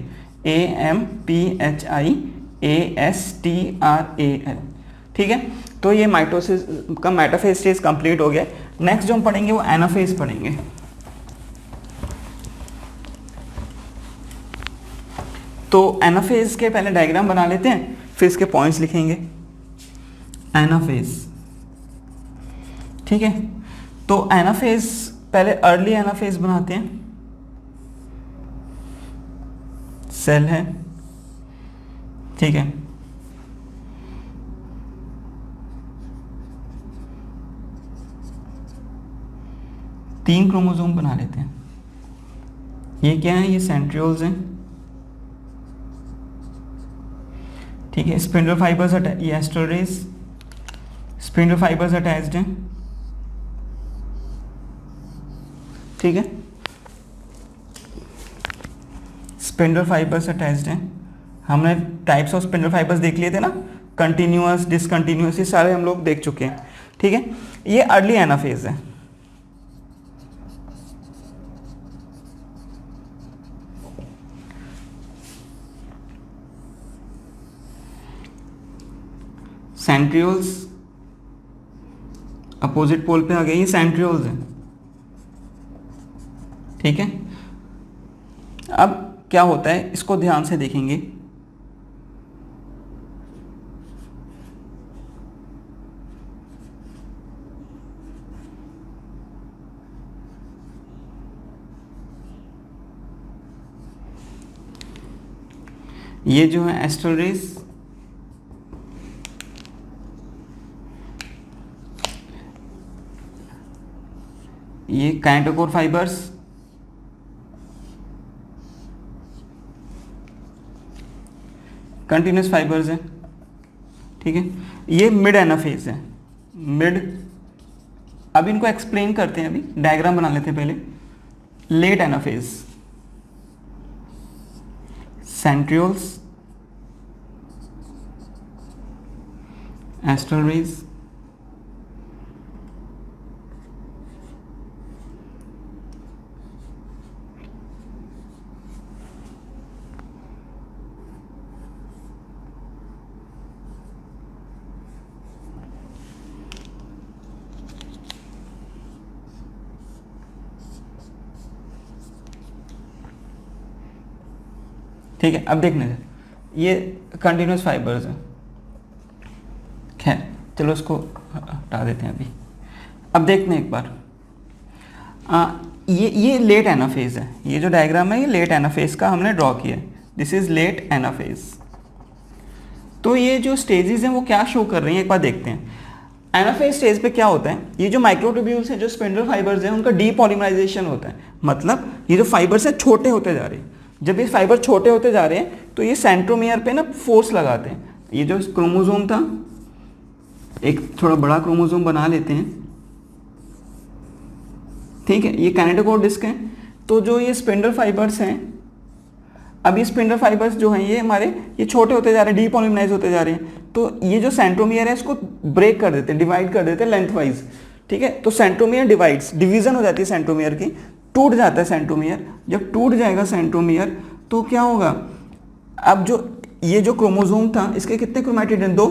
AMPHIASTRAL, ठीक है। तो ये माइटोसिस का मेटाफेज स्टेज कंप्लीट हो गया। नेक्स्ट जो हम पढ़ेंगे वो एनाफेज पढ़ेंगे। तो एनाफेज के पहले डायग्राम बना लेते हैं, फिर इसके पॉइंट्स लिखेंगे। एनाफेज, ठीक है। तो एनाफेज पहले अर्ली एनाफेज बनाते हैं। सेल है, ठीक है, तीन क्रोमोसोम बना लेते हैं। ये क्या है, ये सेंट्रियोल्स हैं, ठीक है। स्पिंडल फाइबर्स ये aster rays, spindle fibres attached हैं, ठीक है। स्पिंडल फाइबर्स अटैच्ड हैं। हमने टाइप्स ऑफ स्पिंडल फाइबर्स देख लिए थे ना, कंटिन्यूअस, डिसकंटिन्यूअस, ये सारे हम लोग देख चुके हैं। ठीक है, ये अर्ली एनाफेज है। सेंट्रियोल्स अपोजिट पोल पे आ गए, ये सेंट्रियोल्स हैं, ठीक है। अब क्या होता है, इसको ध्यान से देखेंगे। ये जो है एस्ट्रल रेस, ये काइनेटोकोर फाइबर्स, कंटिन्यूस फाइबर्स है, ठीक है। ये मिड एनाफेज है, मिड। अब इनको एक्सप्लेन करते हैं, अभी डायग्राम बना लेते हैं पहले। Late anaphase, centrioles, astral rays, ठीक है। अब देखने दे, ये कंटिन्यूस फाइबर्स हैं, खैर चलो इसको हटा देते हैं अभी। अब देखते हैं एक बार, ये लेट एनाफेज है, ये जो डायग्राम है ये लेट एनाफेज का हमने ड्रॉ किया है, दिस इज लेट एनाफेज। तो ये जो स्टेजेस हैं वो क्या शो कर रही हैं, एक बार देखते हैं। एनाफेज स्टेज पे क्या होता है, ये जो माइक्रोट्यूब्यूल्स हैं, जो स्पिंडल फाइबर्स हैं, उनका डीपॉलीमराइजेशन होता है। मतलब ये जो फाइबर्स हैं छोटे होते जा रहे हैं, जब ये फाइबर छोटे होते जा रहे हैं तो ये सेंट्रोमियर पे ना फोर्स लगाते हैं। ये जो क्रोमोसोम था, एक थोड़ा बड़ा क्रोमोसोम बना लेते हैं, ठीक है। ये काइनेटोकोर डिस्क है। तो जो ये स्पिंडल फाइबर्स हैं, अब ये स्पिंडल फाइबर्स जो हैं ये हमारे ये छोटे होते जा रहे हैं, डीपॉलीमराइज होते जा रहे हैं। तो ये जो सेंट्रोमियर है इसको ब्रेक कर देते हैं, डिवाइड कर देते हैं लेंथ वाइज, ठीक है। तो सेंट्रोमियर डिवाइड्स, डिवीजन हो जाती है सेंट्रोमियर की, टूट जाता है सेंट्रोमियर। जब टूट जाएगा सेंट्रोमियर तो क्या होगा, अब जो ये जो क्रोमोसोम था इसके कितने क्रोमैटिड हैं, 2।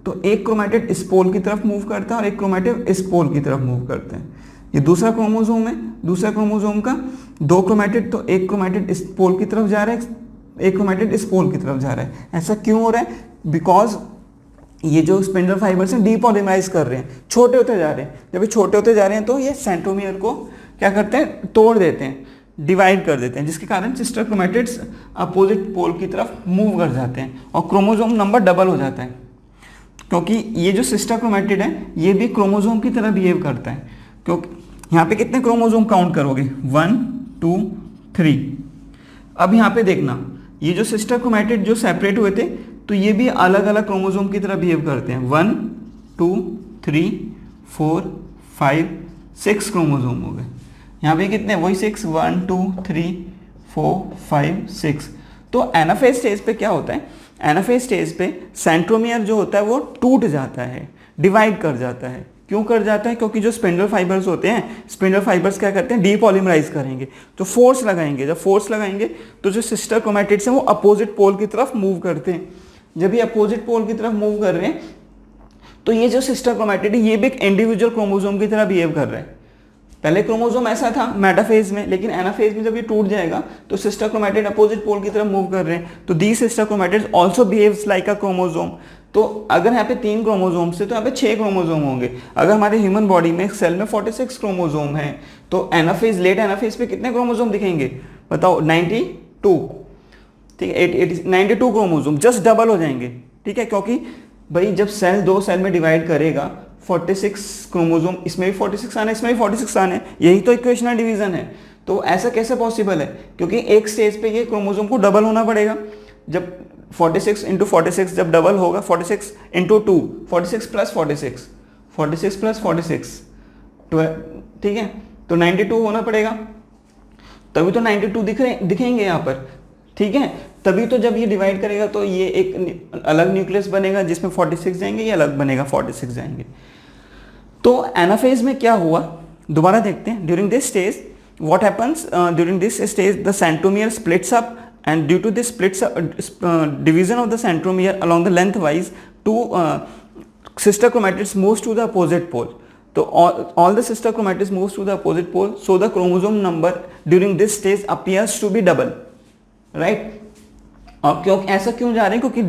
तो एक क्रोमैटिड इस पोल की तरफ मूव करता है और एक क्रोमैटिड इस पोल की तरफ मूव करते हैं। ये दूसरा क्रोमोसोम है, दूसरा क्रोमोसोम का 2 क्रोमैटिड, तो एक क्रोमैटिड इस पोल की तरफ जा रहा है, एक क्रोमैटिड इस पोल की तरफ जा रहा है। ऐसा क्यों हो रहा है, बिकॉज ये जो स्पिंडल फाइबर्स हैं डीपॉलीमराइज कर रहे हैं, छोटे होते जा रहे हैं। जब ये छोटे होते जा रहे हैं तो ये सेंट्रोमियर को क्या करते हैं, तोड़ देते हैं, डिवाइड कर देते हैं, जिसके कारण सिस्टर क्रोमैटिड्स अपोजिट पोल की तरफ मूव कर जाते हैं और क्रोमोसोम नंबर डबल हो जाता है। क्योंकि ये जो सिस्टर क्रोमैटिड है ये भी क्रोमोसोम की तरह बिहेव करता है। क्योंकि यहाँ पे कितने क्रोमोसोम काउंट करोगे, 1 2 3। अब यहाँ पे देखना, ये जो सिस्टर क्रोमैटिड जो सेपरेट हुए थे तो ये भी अलग अलग क्रोमोसोम की तरह बिहेव करते हैं। 1 2 3 4 5 6 क्रोमोसोम हो गए। यहाँ पे कितने, वही 6, 1 2 3 4 5 6। तो एनाफेज स्टेज पे क्या होता है, एनाफेज स्टेज पे सेंट्रोमियर जो होता है वो टूट जाता है, डिवाइड कर जाता है। क्यों कर जाता है, क्योंकि जो स्पिंडल फाइबर्स होते हैं, स्पिंडल फाइबर्स क्या करते हैं, डीपॉलीमराइज करेंगे, तो फोर्स लगाएंगे। जब फोर्स लगाएंगे तो जो सिस्टर क्रोमैटिड्स हैं वो अपोजिट पोल की तरफ मूव करते हैं। जब ये अपोजिट पोल की तरफ मूव कर रहे हैं तो ये जो सिस्टर क्रोमैटिड है ये भी एक इंडिविजुअल क्रोमोसोम की तरह बिहेव कर रहा है। पहले क्रोमोसोम ऐसा था मेटाफेज में, लेकिन एनाफेज में जब ये टूट जाएगा तो सिस्टर क्रोमैटिड अपोजिट पोल की तरफ मूव कर रहे हैं। तो the sister chromatids also behaves like a chromosome. तो अगर यहाँ पे 3 क्रोमोसोम्स है तो यहाँ पे 6 क्रोमोसोम होंगे। अगर हमारे ह्यूमन बॉडी में एक सेल में 46 क्रोमोसोम है तो एनाफेज, लेट एनाफेज पे कितने क्रोमोसोम दिखेंगे बताओ, 92, ठीक है, 92 क्रोमोसोम जस्ट डबल हो जाएंगे, ठीक है। क्योंकि भाई जब सेल 2 सेल में डिवाइड करेगा 46 क्रोमोसोम, इसमें भी 46 आने, इसमें भी 46 आने, यही तो इक्वेशनल डिवीजन है। तो ऐसा कैसे पॉसिबल है, क्योंकि एक स्टेज पे ये क्रोमोसोम को डबल होना पड़ेगा। जब 46 इंटू 46 जब डबल होगा, 46 इंटू 2, 46 प्लस 46, 46 प्लस 46, ठीक है, तो 92 होना पड़ेगा। तभी तो 92 दिखेंगे यहाँ पर, ठीक है। तभी तो जब ये डिवाइड करेगा तो ये एक अलग न्यूक्लियस बनेगा जिसमें 46 जाएंगे, ये अलग बनेगा 46 जाएंगे। तो एनाफेज में क्या हुआ, दोबारा देखते हैं. During this stage what happens, during this stage the centromere splits up, and due to this division of the centromere along the lengthwise, two sister chromatids moves to the opposite pole. So all the sister chromatids moves to the opposite pole, so the chromosome number during this stage appears to be double, right? और क्यों ऐसा क्यों जा रहे हैं, क्योंकि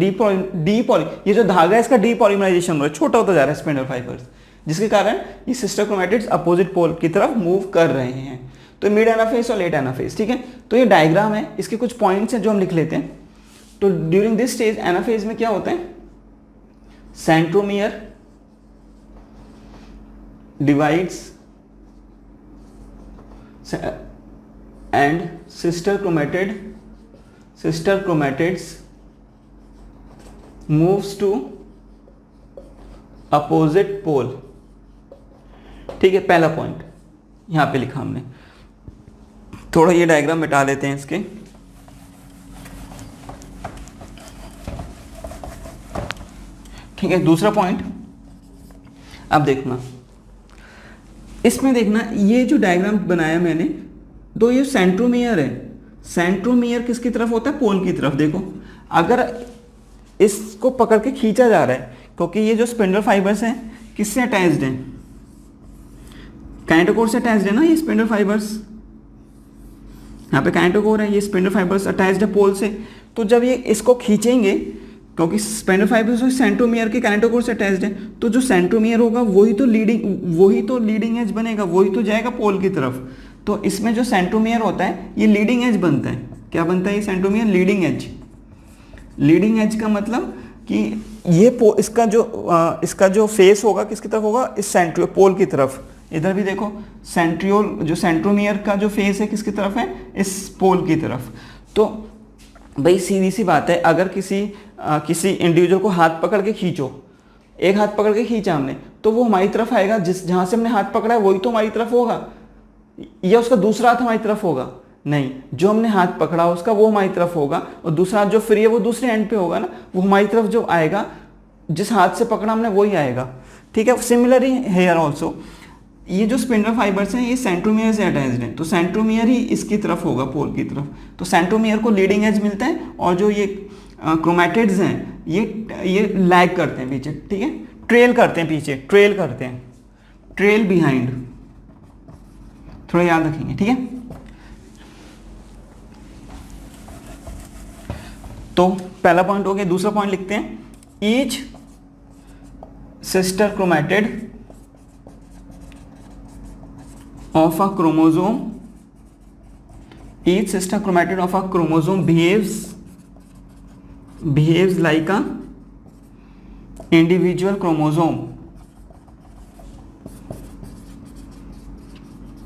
ये जो धागा है इसका डीपॉलीमराइजेशन हो रहा है, छोटा होता जा रहा है स्पिंडल फाइबर्स, जिसके कारण ये सिस्टर क्रोमैटिड्स अपोजिट पोल की तरफ मूव कर रहे हैं. तो मिड एनाफेज और लेट एनाफेज, ठीक है. तो ये डायग्राम है, इसके कुछ पॉइंट्स हैं जो हम लिख लेते हैं. तो ड्यूरिंग दिस स्टेज एनाफेज में क्या होता है, centromere divides and sister chromatids moves to opposite pole. ठीक है, पहला पॉइंट यहां पे लिखा हमने. थोड़ा ये डायग्राम मिटा लेते हैं इसके. ठीक है, दूसरा पॉइंट अब देखना, इसमें देखना ये जो डायग्राम बनाया मैंने, तो ये सेंट्रोमियर है. सेंट्रोमियर किसकी तरफ होता है, पोल की तरफ. देखो अगर इसको पकड़ के खींचा जा रहा है, क्योंकि ये जो स्पिंडल फाइबर्स हैं किससे अटैच्ड हैं, काइनेटोकोर से अटैच्ड है ना. ये स्पिंडल फाइबर्स यहाँ पे काइनेटोकोर है, ये स्पिंडल फाइबर्स अटैच्ड है पोल से. तो जब ये इसको खींचेंगे, क्योंकि स्पिंडल फाइबर्स सेंट्रोमियर के काइनेटोकोर से अटैच्ड है, तो जो सेंट्रोमियर होगा वही तो लीडिंग एज बनेगा, वही तो जाएगा पोल की तरफ. तो इसमें जो सेंट्रोमियर होता है ये लीडिंग एज बनता है. क्या बनता है ये centromere, leading edge. Leading edge का मतलब कि ये इसका जो फेस होगा किसकी तरफ होगा, इस सेंट्रियोल पोल की तरफ. इधर भी देखो सेंट्रियोल, जो सेंट्रोमियर का जो फेस है किसकी तरफ है, इस पोल की तरफ. तो भाई सीधी सी बात है, अगर किसी इंडिविजुअल को हाथ पकड़ के खींचो, एक हाथ पकड़ के खींचा हमने, तो वो हमारी तरफ आएगा, जहां से हमने हाथ पकड़ा है वही तो हमारी तरफ होगा, या उसका दूसरा हाथ हमारी तरफ होगा. नहीं, जो हमने हाथ पकड़ा उसका वो हमारी तरफ होगा, और दूसरा हाथ जो फ्री है वो दूसरे एंड पे होगा ना, वो हमारी तरफ जो आएगा, जिस हाथ से पकड़ा हमने वही आएगा. ठीक है, सिमिलरली हेयर ऑल्सो, ये जो स्पिंडल फाइबर्स हैं ये सेंट्रोमियर से अटैच्ड हैं, तो सेंट्रोमियर ही इसकी तरफ होगा, पोल की तरफ. तो सेंट्रोमियर को लीडिंग एज मिलता है, और जो ये क्रोमैटिड्स हैं ये लैग करते हैं पीछे. ठीक है, ट्रेल करते हैं पीछे, ट्रेल बिहाइंड, थोड़ा याद रखेंगे. ठीक है, तो पहला पॉइंट हो गया. दूसरा पॉइंट लिखते हैं, each sister chromatid of a chromosome, each sister chromatid of a chromosome behaves like a individual chromosome.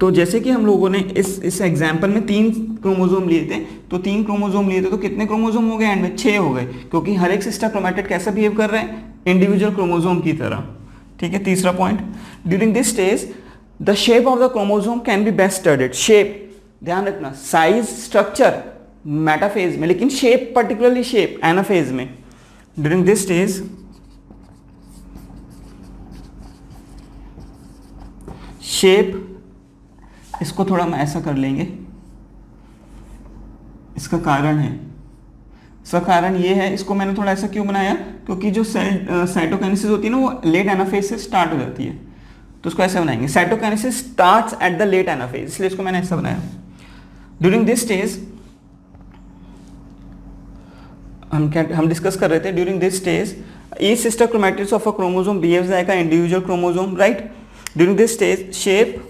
तो जैसे कि हम लोगों ने इस एग्जाम्पल में 3 क्रोमोजोम लिए थे, तो 3 क्रोमोजोम लिए थे, तो कितने क्रोमोजोम हो गए एंड में, 6 हो गए, क्योंकि हर एक सिस्टर क्रोमैटिड कैसा बिहेव कर रहे हैं, इंडिविजुअल क्रोमोजोम की तरह. ठीक है, तीसरा point, during this stage the shape of the chromosome can be best studied. shape, ध्यान रखना, साइज स्ट्रक्चर मेटाफेज में, लेकिन शेप, पर्टिकुलरली शेप एनाफेज में. ड्यूरिंग दिस स्टेज शेप, इसको थोड़ा हम ऐसा कर लेंगे, इसका कारण है, इसका कारण ये है, इसको मैंने थोड़ा ऐसा क्यों बनाया, क्योंकि जो साइटोकाइनेसिस होती है ना वो लेट एनाफेज से स्टार्ट हो जाती है, तो उसको ऐसे बनाएंगे, cytokinesis starts at the late anaphase, इसलिए इसको मैंने ऐसा बनाया. ड्यूरिंग दिस स्टेज हम डिस्कस कर रहे थे, during this stage each sister chromatids of a chromosome behaves like a individual chromosome, right. During this stage shape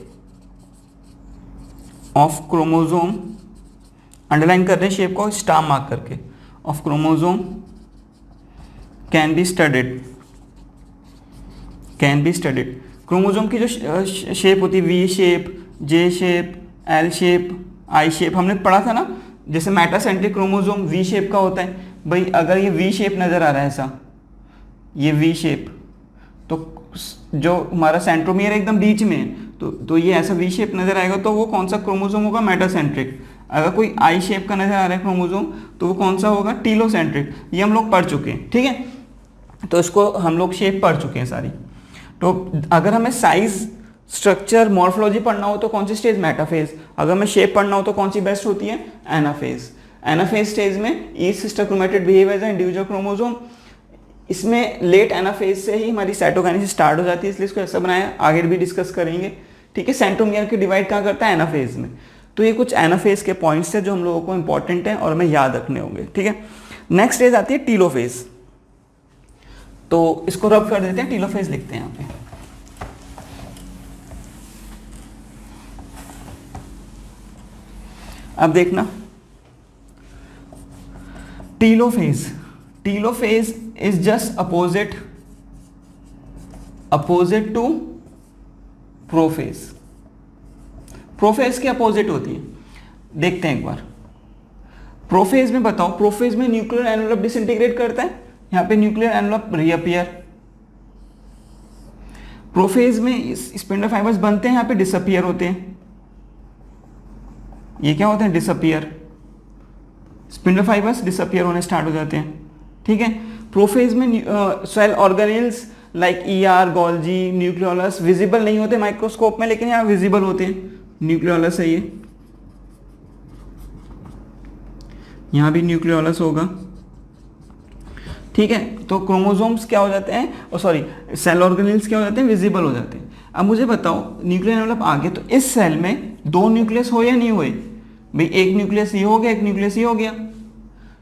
of chromosome, underline कर रहे हैं शेप को स्टार मार्क करके, of chromosome can be studied. Chromosome की जो shape होती है, V shape, J shape, L shape, आई shape, हमने पढ़ा था ना. जैसे मेटासेंट्रिक क्रोमोसोम वी शेप का होता है. भाई अगर ये वी शेप नज़र आ रहा है ऐसा, ये वी शेप, तो जो हमारा सेंट्रोमियर एकदम बीच में है, तो ये ऐसा वी शेप नज़र आएगा, तो वो कौन सा क्रोमोसोम होगा, मेटासेंट्रिक. अगर कोई आई शेप का नज़र आ रहा है क्रोमोसोम, तो वो कौन सा होगा, टीलोसेंट्रिक. ये हम लोग पढ़ चुके हैं. ठीक है, तो इसको हम लोग शेप पढ़ चुके हैं सारी. तो अगर हमें साइज, स्ट्रक्चर, मॉर्फोलॉजी पढ़ना हो तो कौन सी स्टेज? मेटाफेज। अगर हमें शेप पढ़ना हो तो कौन सी बेस्ट होती है? एनाफेज। एनाफेज स्टेज में each sister chromatid behave as individual chromosome. इसमें लेट एनाफेज से ही हमारी साइटोकाइनेसिस स्टार्ट हो जाती है, इसलिए इसको ऐसा बनाया, आगे भी डिस्कस करेंगे। ठीक है, सेंट्रोमियर की डिवाइड कहाँ करता है? एनाफेज में। तो ये कुछ एनाफेज के पॉइंट्स है जो हम लोगों को इंपॉर्टेंट है और हमें याद रखने होंगे। ठीक है, नेक्स्ट स्टेज आती है टीलोफेज। तो इसको रब कर देते हैं, टीलोफेज लिखते हैं यहाँ पे। अब देखना, telophase, telophase is just opposite to prophase. Prophase के अपोजिट होती है, देखते हैं एक बार। प्रोफेज में बताओ, प्रोफेज में न्यूक्लियर एनवेलप डिसइंटीग्रेट करता है, यहां पे न्यूक्लियर एनवेलप रीअपियर। प्रोफेज में स्पिंडल फाइबर्स बनते हैं, यहां पे डिसअपियर होते हैं। ये क्या होते हैं? डिसअपियर। स्पिंडल फाइबर्स डिसअपियर होने स्टार्ट हो जाते हैं। ठीक है, प्रोफेज में cell organelles like ER, Golgi, nucleolus visible नहीं होते माइक्रोस्कोप में, लेकिन यहाँ विजिबल होते हैं। न्यूक्लियोलस है ये, यहाँ भी न्यूक्लियोलस होगा। ठीक है, तो क्रोमोसोम्स क्या हो जाते हैं, सॉरी सेल ऑर्गेनेल्स क्या हो जाते हैं? विजिबल हो जाते हैं। अब मुझे बताओ, न्यूक्लियर एनवेलप आगे, तो इस सेल में दो न्यूक्लियस हो या नहीं हुए? भाई एक न्यूक्लियस ये हो गया, एक न्यूक्लियस ये हो गया।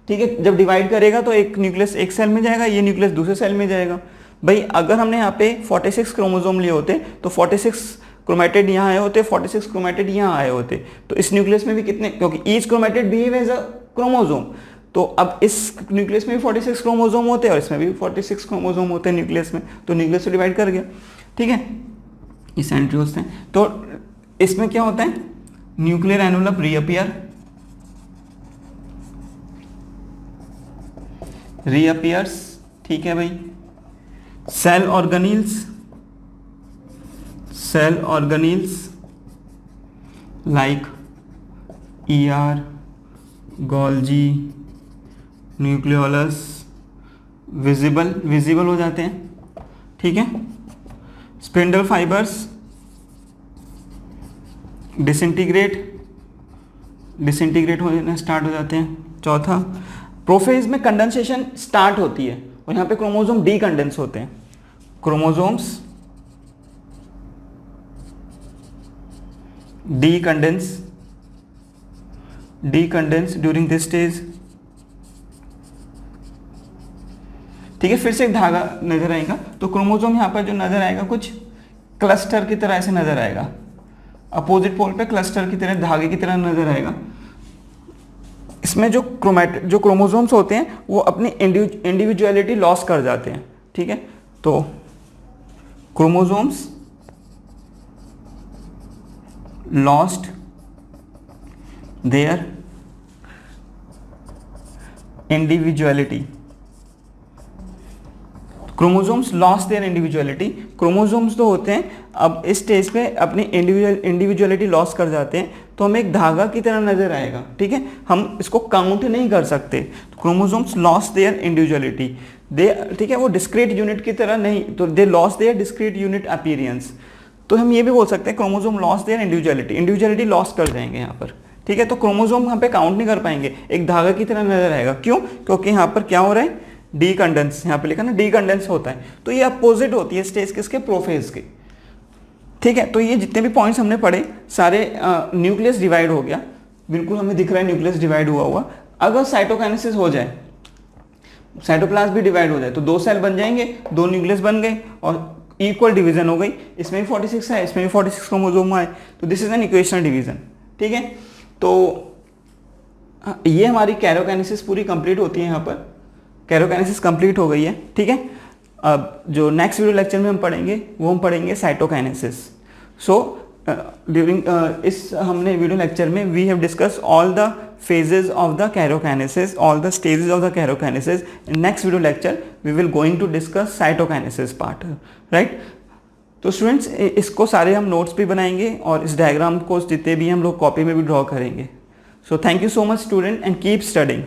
ठीक है, जब डिवाइड करेगा तो एक न्यूक्लियस एक सेल में जाएगा, ये न्यूक्लियस दूसरे सेल में जाएगा। भाई अगर हमने यहाँ पे 46 क्रोमोसोम लिए होते तो 46 क्रोमेटिड यहाँ आए होते, 46 क्रोमेटिड यहाँ आए होते, तो इस न्यूक्लियस में भी कितने, क्योंकि each chromatid behave as a chromosome, तो अब इस न्यूक्लियस में भी 46 क्रोमोसोम होते हैं और इसमें भी 46 क्रोमोसोम होते हैं न्यूक्लियस में, तो न्यूक्लियस से डिवाइड कर गया। ठीक है, ये सेंट्रियोल्स हैं। तो इसमें क्या होता है? Nuclear envelope reappears. ठीक है भाई, cell organelles like ER, Golgi, nucleolus visible हो जाते हैं। ठीक है, स्पिंडल फाइबर्स डिसइंटीग्रेट होने स्टार्ट हो जाते हैं। चौथा, प्रोफेज में कंडेंसेशन स्टार्ट होती है और यहाँ पे क्रोमोसोम डीकंडेंस होते हैं। Chromosomes decondense during this stage. ठीक है, फिर से एक धागा नजर आएगा, तो क्रोमोसोम यहाँ पर जो नजर आएगा कुछ क्लस्टर की तरह ऐसे नजर आएगा, अपोजिट पोल पे क्लस्टर की तरह, धागे की तरह नजर आएगा। इसमें जो क्रोमोसोम्स होते हैं वो अपनी इंडिविजुअलिटी लॉस कर जाते हैं। ठीक है, तो chromosomes lost their individuality. Chromosomes lost their individuality. Chromosomes तो होते हैं अब इस स्टेज पे अपनी इंडिविजुअलिटी लॉस कर जाते हैं, तो हमें एक धागा की तरह नजर आएगा। ठीक है, हम इसको काउंट नहीं कर सकते। क्रोमोसोम्स लॉस्ट देयर इंडिविजुअलिटी, दे, ठीक है, वो डिस्क्रीट यूनिट की तरह नहीं, तो they lost their discrete unit appearance. तो हम ये भी बोल सकते हैं chromosome lost their individuality loss कर जाएंगे यहाँ पर। ठीक है, तो क्रोमोसोम यहाँ पे काउंट नहीं कर पाएंगे, एक धागा की तरह नजर आएगा। क्यों? क्योंकि यहाँ पर क्या हो रहा है? डीकंडेंस, यहाँ पे लिखा ना डीकंडेंस होता है। तो ये अपोजिट होती है स्टेज किसके? प्रोफेज के। ठीक है, तो ये जितने भी पॉइंट्स हमने पढ़े सारे, न्यूक्लियस डिवाइड हो गया, बिल्कुल हमें दिख रहा है न्यूक्लियस डिवाइड हुआ। अगर साइटोकाइनेसिस हो जाए, साइटोप्लाज्म भी डिवाइड हो जाए, तो दो सेल बन जाएंगे, दो न्यूक्लियस बन गए और इक्वल डिवीजन हो गई। इसमें भी 46 है, इसमें भी 46 क्रोमोसोम है, तो this is an equational division. ठीक है, तो ये हमारी कैरोकाइनेसिस पूरी कंप्लीट होती है। यहाँ पर कैरोकाइनेसिस कंप्लीट हो गई है। ठीक है, अब जो नेक्स्ट वीडियो लेक्चर में हम पढ़ेंगे वो हम पढ़ेंगे साइटोकाइनेसिस। सो ड्यूरिंग इस हमने वीडियो लेक्चर में we have discuss all the phases of the karyokinesis, all the stages of the karyokinesis. In next video lecture we will going to discuss cytokinesis part, right? तो students इसको सारे हम notes भी बनाएंगे और इस diagram को जितने भी हम लोग कॉपी में भी ड्रॉ करेंगे। So thank you so much student and keep studying.